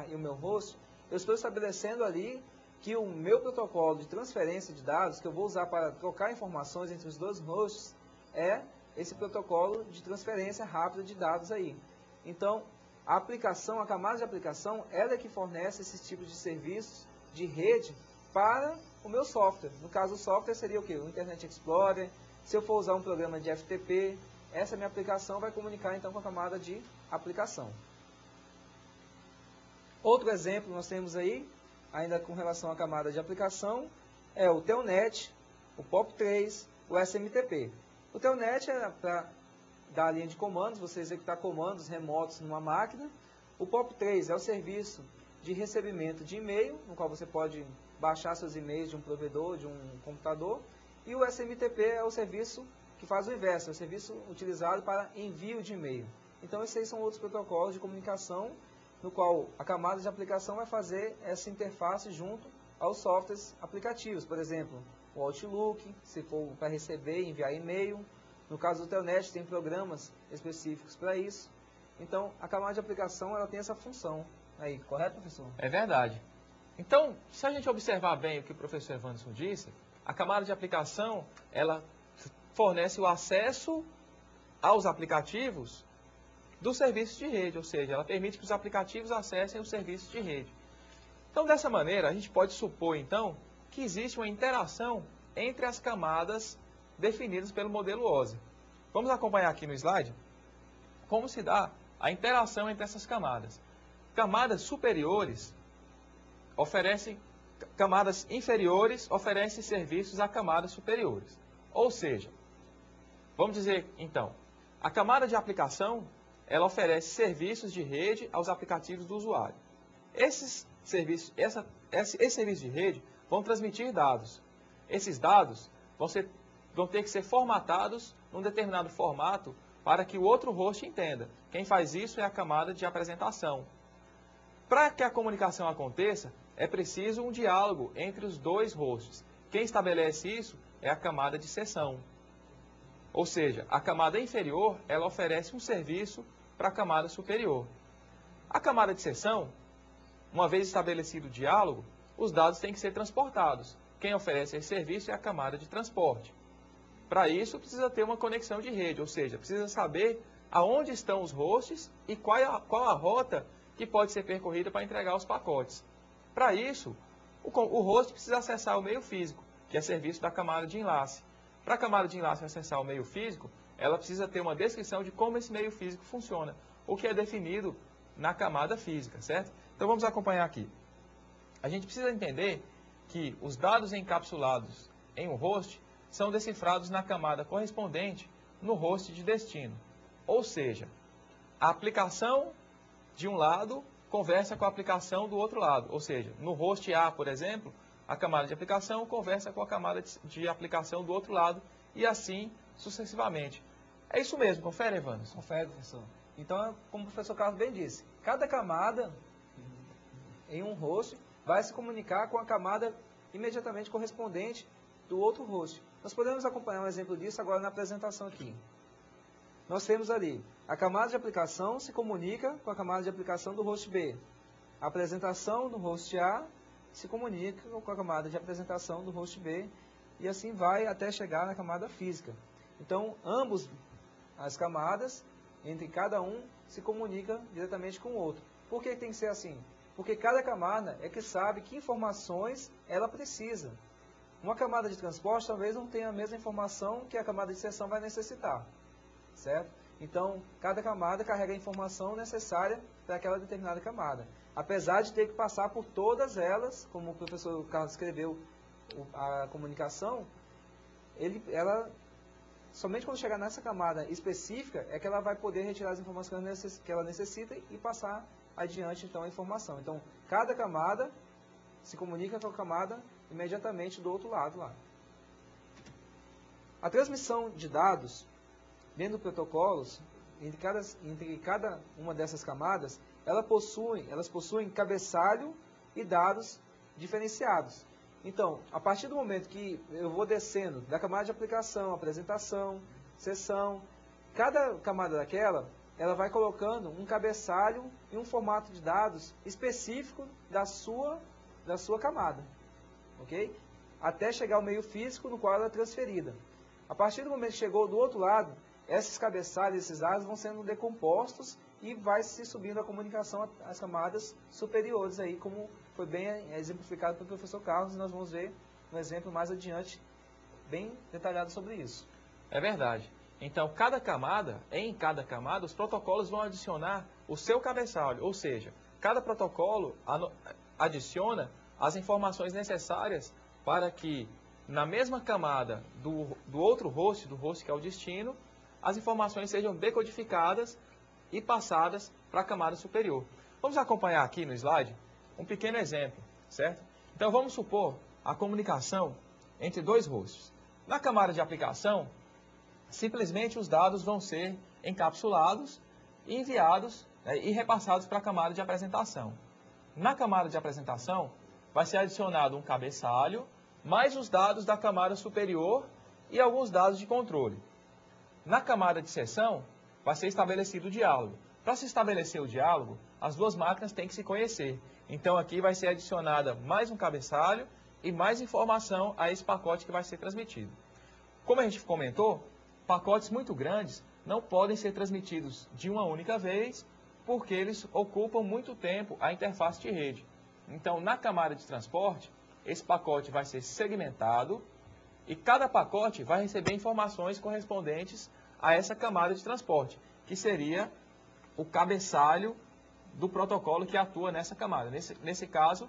e o meu host, eu estou estabelecendo ali que o meu protocolo de transferência de dados, que eu vou usar para trocar informações entre os dois hosts, é esse protocolo de transferência rápida de dados aí. Então, a aplicação, a camada de aplicação, ela é que fornece esses tipos de serviços de rede para o meu software. No caso, o software seria o quê? O Internet Explorer. Se eu for usar um programa de FTP, essa minha aplicação vai comunicar então com a camada de aplicação. Outro exemplo nós temos aí, ainda com relação à camada de aplicação, é o Telnet, o POP3, o SMTP. O Telnet é para dar a linha de comandos, você executar comandos remotos numa máquina. O POP3 é o serviço de recebimento de e-mail, no qual você pode baixar seus e-mails de um provedor, de um computador. E o SMTP é o serviço que faz o inverso, é o serviço utilizado para envio de e-mail. Então, esses aí são outros protocolos de comunicação, no qual a camada de aplicação vai fazer essa interface junto aos softwares aplicativos. Por exemplo, o Outlook, se for para receber e enviar e-mail. No caso do Telnet, tem programas específicos para isso. Então, a camada de aplicação ela tem essa função. Aí, correto, professor?
É verdade. Então, se a gente observar bem o que o professor Evanderson disse, a camada de aplicação, ela fornece o acesso aos aplicativos do serviço de rede, ou seja, ela permite que os aplicativos acessem o serviço de rede. Então, dessa maneira, a gente pode supor, então, que existe uma interação entre as camadas definidas pelo modelo OSI. Vamos acompanhar aqui no slide como se dá a interação entre essas camadas. Camadas superiores camadas inferiores oferecem serviços a camadas superiores. Ou seja, vamos dizer, então, a camada de aplicação, ela oferece serviços de rede aos aplicativos do usuário. Esses serviços de rede vão transmitir dados. Esses dados vão ter que ser formatados num determinado formato para que o outro host entenda. Quem faz isso é a camada de apresentação. Para que a comunicação aconteça, é preciso um diálogo entre os dois hosts. Quem estabelece isso é a camada de sessão. Ou seja, a camada inferior, ela oferece um serviço para a camada superior. A camada de sessão, uma vez estabelecido o diálogo, os dados têm que ser transportados. Quem oferece esse serviço é a camada de transporte. Para isso, precisa ter uma conexão de rede, ou seja, precisa saber aonde estão os hosts e qual a rota que pode ser percorrida para entregar os pacotes. Para isso, o host precisa acessar o meio físico, que é serviço da camada de enlace. Para a camada de enlace acessar o meio físico, ela precisa ter uma descrição de como esse meio físico funciona, o que é definido na camada física, certo? Então vamos acompanhar aqui. A gente precisa entender que os dados encapsulados em um host são decifrados na camada correspondente no host de destino. Ou seja, a aplicação de um lado conversa com a aplicação do outro lado. Ou seja, no host A, por exemplo, a camada de aplicação conversa com a camada de aplicação do outro lado e assim sucessivamente. É isso mesmo, confere, Evanderson?
Confere, professor. Então, como o professor Carlos bem disse, cada camada em um host vai se comunicar com a camada imediatamente correspondente do outro host. Nós podemos acompanhar um exemplo disso agora na apresentação aqui. Nós temos ali, a camada de aplicação se comunica com a camada de aplicação do host B. A apresentação do host A se comunica com a camada de apresentação do host B e assim vai até chegar na camada física. Então, ambos as camadas, entre cada um, se comunica diretamente com o outro. Por que tem que ser assim? Porque cada camada é que sabe que informações ela precisa. Uma camada de transporte talvez não tenha a mesma informação que a camada de seção vai necessitar. Certo? Então, cada camada carrega a informação necessária para aquela determinada camada. Apesar de ter que passar por todas elas, como o professor Carlos escreveu a comunicação, ela, somente quando chegar nessa camada específica, é que ela vai poder retirar as informações que ela necessita e passar adiante então a informação. Então, cada camada se comunica com a camada imediatamente do outro lado lá. A transmissão de dados dentro do protocolos, entre cada uma dessas camadas, elas possuem cabeçalho e dados diferenciados. Então, a partir do momento que eu vou descendo da camada de aplicação, apresentação, sessão, cada camada daquela, ela vai colocando um cabeçalho e um formato de dados específico da sua camada. Ok? Até chegar ao meio físico no qual ela é transferida. A partir do momento que chegou do outro lado, esses cabeçalhos, esses dados vão sendo decompostos e vai se subindo a comunicação às camadas superiores, aí, como foi bem exemplificado pelo professor Carlos, e nós vamos ver um exemplo mais adiante, bem detalhado sobre isso.
É verdade. Então, em cada camada, os protocolos vão adicionar o seu cabeçalho, ou seja, cada protocolo adiciona as informações necessárias para que, na mesma camada do outro host, do host que é o destino, as informações sejam decodificadas e passadas para a camada superior. Vamos acompanhar aqui no slide um pequeno exemplo, certo? Então, vamos supor a comunicação entre dois hosts. Na camada de aplicação, simplesmente os dados vão ser encapsulados, enviados e repassados para a camada de apresentação. Na camada de apresentação, vai ser adicionado um cabeçalho, mais os dados da camada superior e alguns dados de controle. Na camada de sessão, vai ser estabelecido o diálogo. Para se estabelecer o diálogo, as duas máquinas têm que se conhecer. Então, aqui vai ser adicionada mais um cabeçalho e mais informação a esse pacote que vai ser transmitido. Como a gente comentou, pacotes muito grandes não podem ser transmitidos de uma única vez, porque eles ocupam muito tempo a interface de rede. Então, na camada de transporte, esse pacote vai ser segmentado e cada pacote vai receber informações correspondentes a essa camada de transporte, que seria o cabeçalho do protocolo que atua nessa camada. Nesse caso,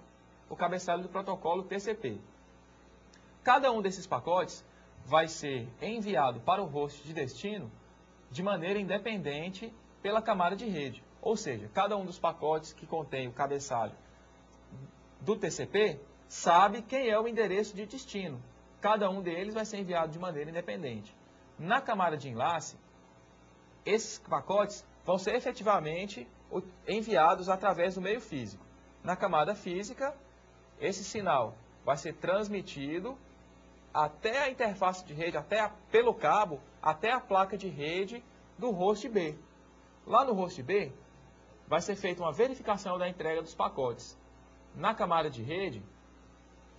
o cabeçalho do protocolo TCP. Cada um desses pacotes vai ser enviado para o host de destino de maneira independente pela camada de rede. Ou seja, cada um dos pacotes que contém o cabeçalho do TCP sabe quem é o endereço de destino. Cada um deles vai ser enviado de maneira independente. Na camada de enlace, esses pacotes vão ser efetivamente enviados através do meio físico. Na camada física, esse sinal vai ser transmitido até a interface de rede, pelo cabo, até a placa de rede do host B. Lá no host B, vai ser feita uma verificação da entrega dos pacotes. Na camada de rede,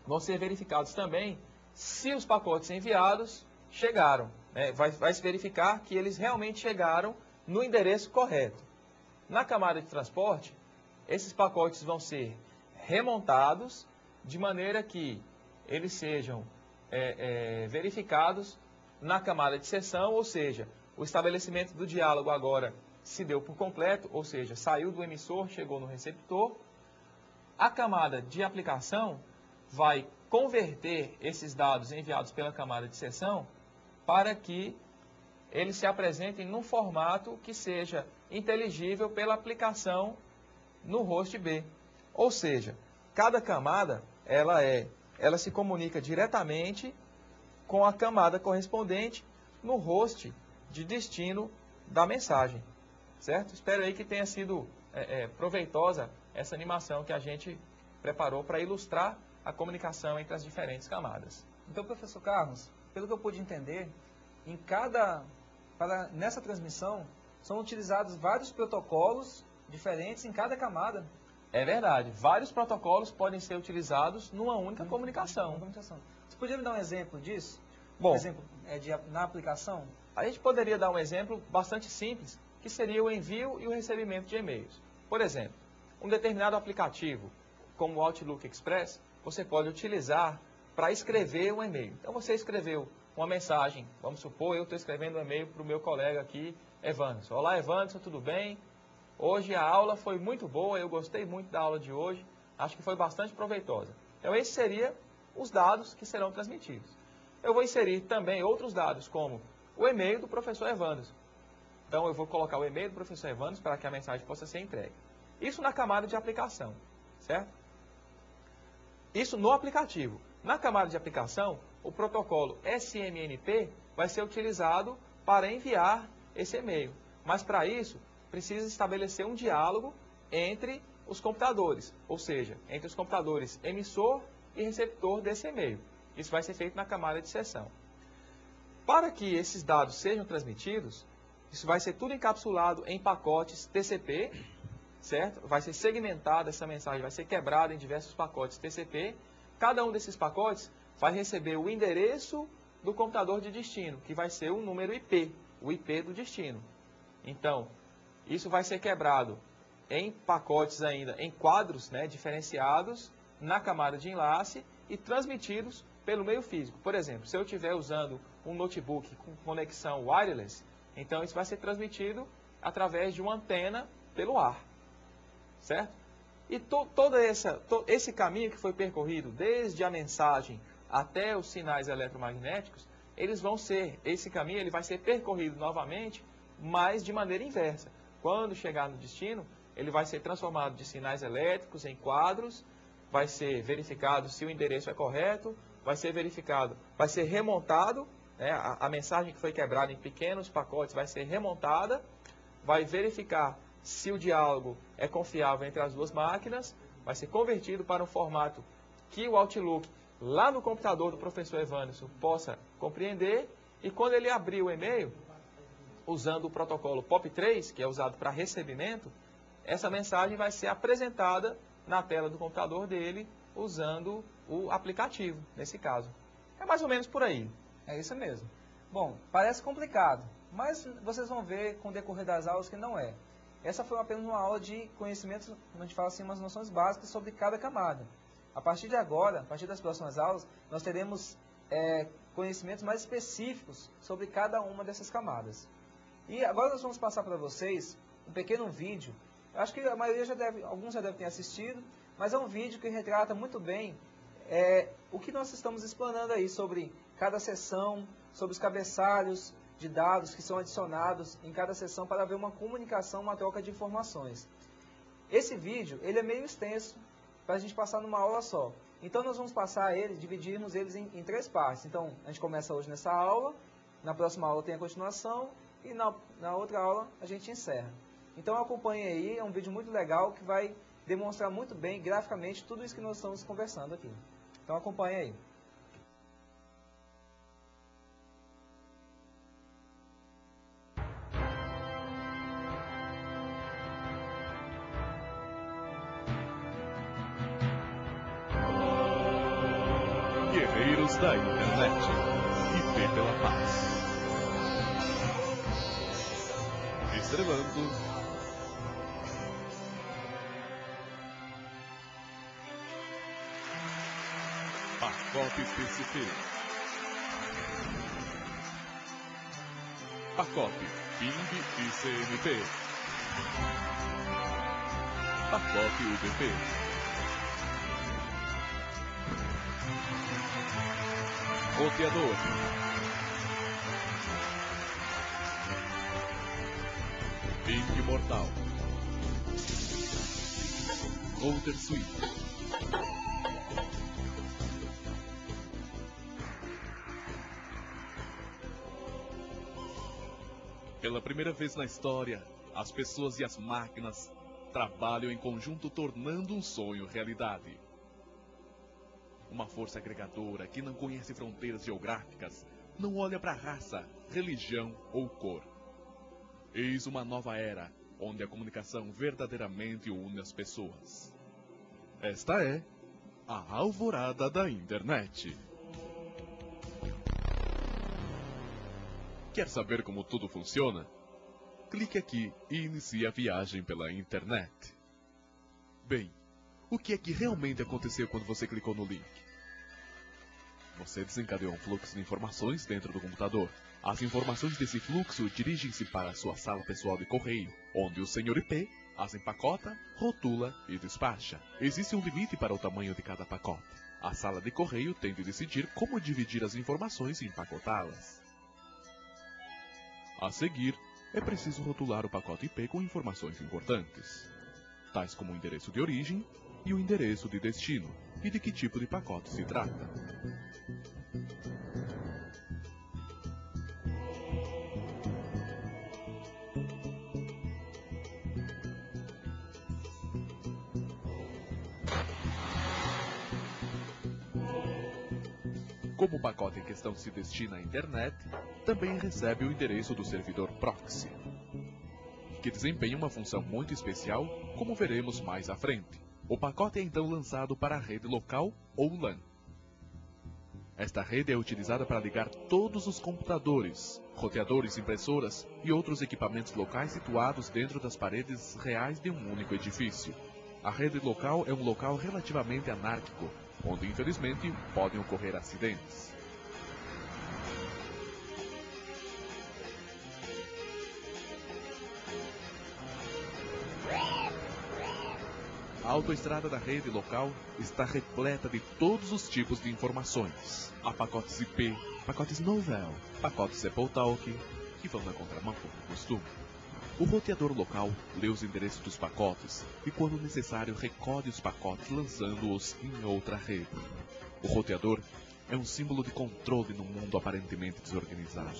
vão ser verificados também se os pacotes enviados chegaram. Vai se verificar que eles realmente chegaram no endereço correto. Na camada de transporte, esses pacotes vão ser remontados de maneira que eles sejam verificados na camada de sessão, ou seja, o estabelecimento do diálogo agora se deu por completo, ou seja, saiu do emissor, chegou no receptor. A camada de aplicação vai converter esses dados enviados pela camada de sessão para que eles se apresentem num formato que seja inteligível pela aplicação no host B. Ou seja, cada camada ela se comunica diretamente com a camada correspondente no host de destino da mensagem. certo? Espero aí que tenha sido proveitosa essa animação que a gente preparou para ilustrar a comunicação entre as diferentes camadas.
Então, professor Carlos, pelo que eu pude entender, nessa transmissão são utilizados vários protocolos diferentes em cada camada.
É verdade, vários protocolos podem ser utilizados numa única comunicação.
Você podia me dar um exemplo disso?
Bom,
um exemplo na aplicação?
A gente poderia dar um exemplo bastante simples, que seria o envio e o recebimento de e-mails. Por exemplo, um determinado aplicativo, como o Outlook Express, você pode utilizar para escrever um e-mail. Então você escreveu uma mensagem, vamos supor, eu estou escrevendo um e-mail para o meu colega aqui, Evanderson. Olá, Evanderson, tudo bem? Hoje a aula foi muito boa, eu gostei muito da aula de hoje, acho que foi bastante proveitosa. Então esses seriam os dados que serão transmitidos. Eu vou inserir também outros dados, como o e-mail do professor Evanderson. Então eu vou colocar o e-mail do professor Evanderson para que a mensagem possa ser entregue. Isso na camada de aplicação, certo? Isso no aplicativo. Na camada de aplicação, o protocolo SMNP vai ser utilizado para enviar esse e-mail. Mas para isso, precisa estabelecer um diálogo entre os computadores, ou seja, entre os computadores emissor e receptor desse e-mail. Isso vai ser feito na camada de sessão. Para que esses dados sejam transmitidos, isso vai ser tudo encapsulado em pacotes TCP, certo? Vai ser segmentada essa mensagem, vai ser quebrada em diversos pacotes TCP. Cada um desses pacotes vai receber o endereço do computador de destino, que vai ser um número IP, o IP do destino. Então, isso vai ser quebrado em pacotes ainda, em quadros, né, diferenciados na camada de enlace e transmitidos pelo meio físico. Por exemplo, se eu estiver usando um notebook com conexão wireless, então isso vai ser transmitido através de uma antena pelo ar, certo? E todo esse caminho que foi percorrido, desde a mensagem até os sinais eletromagnéticos, esse caminho ele vai ser percorrido novamente, mas de maneira inversa. Quando chegar no destino, ele vai ser transformado de sinais elétricos em quadros, vai ser verificado se o endereço é correto, vai ser verificado, vai ser remontado, né, a mensagem que foi quebrada em pequenos pacotes vai ser remontada, vai verificar se o diálogo é confiável entre as duas máquinas, vai ser convertido para um formato que o Outlook, lá no computador do professor Evanderson, possa compreender, e quando ele abrir o e-mail, usando o protocolo POP3, que é usado para recebimento, essa mensagem vai ser apresentada na tela do computador dele, usando o aplicativo, nesse caso. É mais ou menos por aí.
É isso mesmo. Bom, parece complicado, mas vocês vão ver com o decorrer das aulas que não é. Essa foi apenas uma aula de conhecimentos, como a gente fala assim, umas noções básicas sobre cada camada. A partir de agora, a partir das próximas aulas, nós teremos conhecimentos mais específicos sobre cada uma dessas camadas. E agora nós vamos passar para vocês um pequeno vídeo. Eu acho que a maioria alguns já devem ter assistido, mas é um vídeo que retrata muito bem o que nós estamos explanando aí sobre cada sessão, sobre os cabeçalhos de dados que são adicionados em cada sessão para haver uma comunicação, uma troca de informações. Esse vídeo ele é meio extenso para a gente passar numa aula só. Então nós vamos passar dividirmos eles em 3 partes. Então a gente começa hoje nessa aula, na próxima aula tem a continuação e na outra aula a gente encerra. Então acompanhe aí, é um vídeo muito legal que vai demonstrar muito bem graficamente tudo isso que nós estamos conversando aqui. Então acompanhe aí.
Guerreiros da Internet. IP pela paz. Estrelando pacote TCP. Pacote PIMB e CMP. Pacote UDP. Roteador. Ping mortal. Router suite. Pela primeira vez na história, as pessoas e as máquinas trabalham em conjunto tornando um sonho realidade. Uma força agregadora que não conhece fronteiras geográficas, não olha para raça, religião ou cor. Eis uma nova era, onde a comunicação verdadeiramente une as pessoas. Esta é a alvorada da internet. Quer saber como tudo funciona? Clique aqui e inicie a viagem pela internet. Bem, o que é que realmente aconteceu quando você clicou no link? Você desencadeou um fluxo de informações dentro do computador. As informações desse fluxo dirigem-se para a sua sala pessoal de correio, onde o senhor IP as empacota, rotula e despacha. Existe um limite para o tamanho de cada pacote. A sala de correio tem de decidir como dividir as informações e empacotá-las. A seguir, é preciso rotular o pacote IP com informações importantes, tais como o endereço de origem e o endereço de destino, e de que tipo de pacote se trata. Como o pacote em questão se destina à internet, também recebe o endereço do servidor proxy, que desempenha uma função muito especial, como veremos mais à frente. O pacote é então lançado para a rede local ou LAN. Esta rede é utilizada para ligar todos os computadores, roteadores, impressoras e outros equipamentos locais situados dentro das paredes reais de um único edifício. A rede local é um local relativamente anárquico, onde infelizmente podem ocorrer acidentes. A autoestrada da rede local está repleta de todos os tipos de informações. Há pacotes IP, pacotes Novell, pacotes AppleTalk, que vão na contramão como costume. O roteador local lê os endereços dos pacotes e, quando necessário, recolhe os pacotes lançando-os em outra rede. O roteador é um símbolo de controle num mundo aparentemente desorganizado.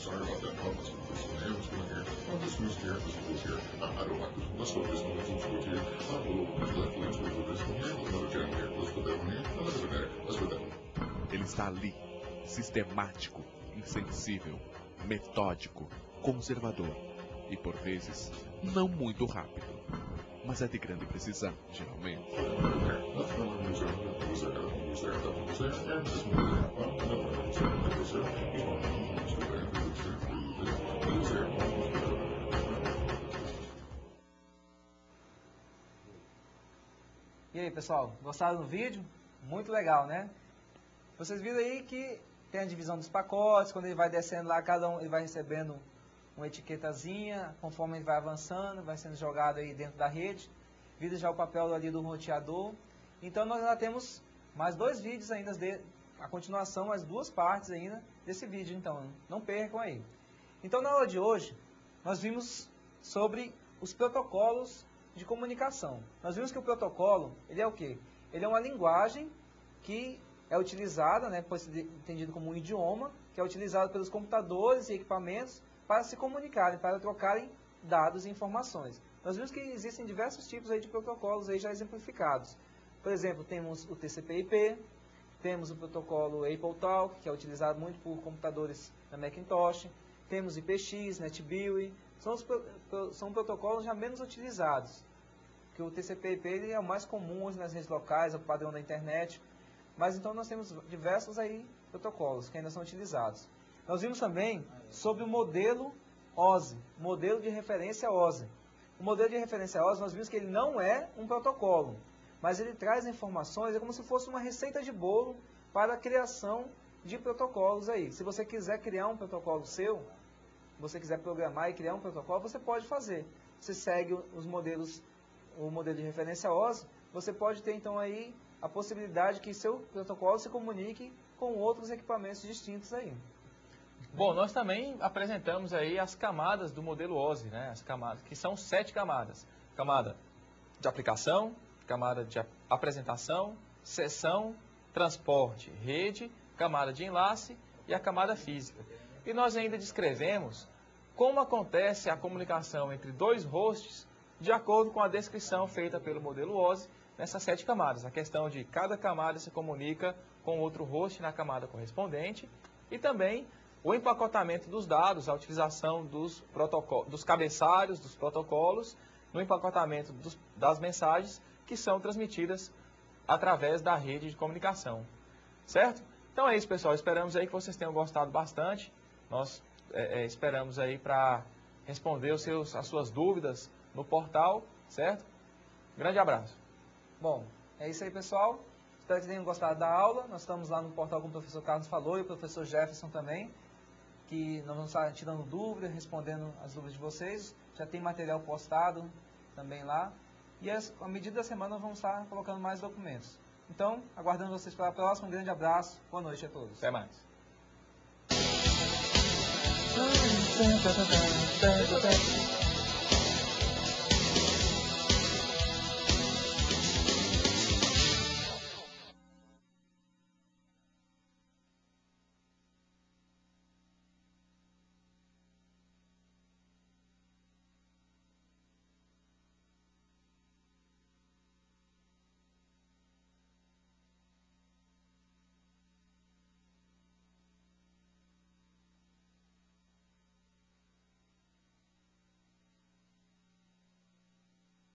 Ele está ali, sistemático, insensível, metódico, conservador e, por vezes, não muito rápido, mas é de grande precisão, geralmente.
E aí, pessoal, gostaram do vídeo? Muito legal, né? Vocês viram aí que tem a divisão dos pacotes, quando ele vai descendo lá, cada um ele vai recebendo uma etiquetazinha, conforme ele vai avançando, vai sendo jogado aí dentro da rede. Vira já o papel ali do roteador. Então nós já temos mais dois vídeos ainda, a continuação, mais duas partes ainda desse vídeo, então não percam aí. Então na aula de hoje, nós vimos sobre os protocolos de comunicação. Nós vimos que o protocolo, ele é o quê? Ele é uma linguagem que é utilizada, né, pode ser entendido como um idioma, que é utilizado pelos computadores e equipamentos para se comunicarem, para trocarem dados e informações. Nós vimos que existem diversos tipos aí de protocolos aí já exemplificados. Por exemplo, temos o TCP/IP, temos o protocolo AppleTalk, que é utilizado muito por computadores da Macintosh, temos IPX, NetBEUI, são protocolos já menos utilizados, que o TCP/IP ele é o mais comum hoje nas redes locais, é o padrão da internet, mas então nós temos diversos aí protocolos que ainda são utilizados. Nós vimos também sobre o modelo OSI, modelo de referência OSI. O modelo de referência OSI, nós vimos que ele não é um protocolo, mas ele traz informações, é como se fosse uma receita de bolo para a criação de protocolos aí. Se você quiser criar um protocolo seu, você quiser programar e criar um protocolo, você pode fazer. Você segue os modelos, o modelo de referência OSI, você pode ter então aí a possibilidade que seu protocolo se comunique com outros equipamentos distintos aí.
Bom, nós também apresentamos aí as camadas do modelo OSI, né? As camadas, que são 7 camadas. Camada de aplicação, camada de apresentação, sessão, transporte, rede, camada de enlace e a camada física. E nós ainda descrevemos como acontece a comunicação entre dois hosts de acordo com a descrição feita pelo modelo OSI nessas 7 camadas. A questão de cada camada se comunica com outro host na camada correspondente e também o empacotamento dos dados, a utilização dos cabeçalhos, dos protocolos, no empacotamento das mensagens que são transmitidas através da rede de comunicação. Certo? Então é isso, pessoal. Esperamos aí que vocês tenham gostado bastante. Nós esperamos aí para responder as suas dúvidas no portal, certo? Grande abraço.
Bom, é isso aí, pessoal. Espero que tenham gostado da aula. Nós estamos lá no portal, como o professor Carlos falou, e o professor Jefferson também, que nós vamos estar tirando dúvidas, respondendo as dúvidas de vocês. Já tem material postado também lá. E à medida da semana nós vamos estar colocando mais documentos. Então, aguardando vocês para a próxima. Um grande abraço. Boa noite a todos.
Até mais.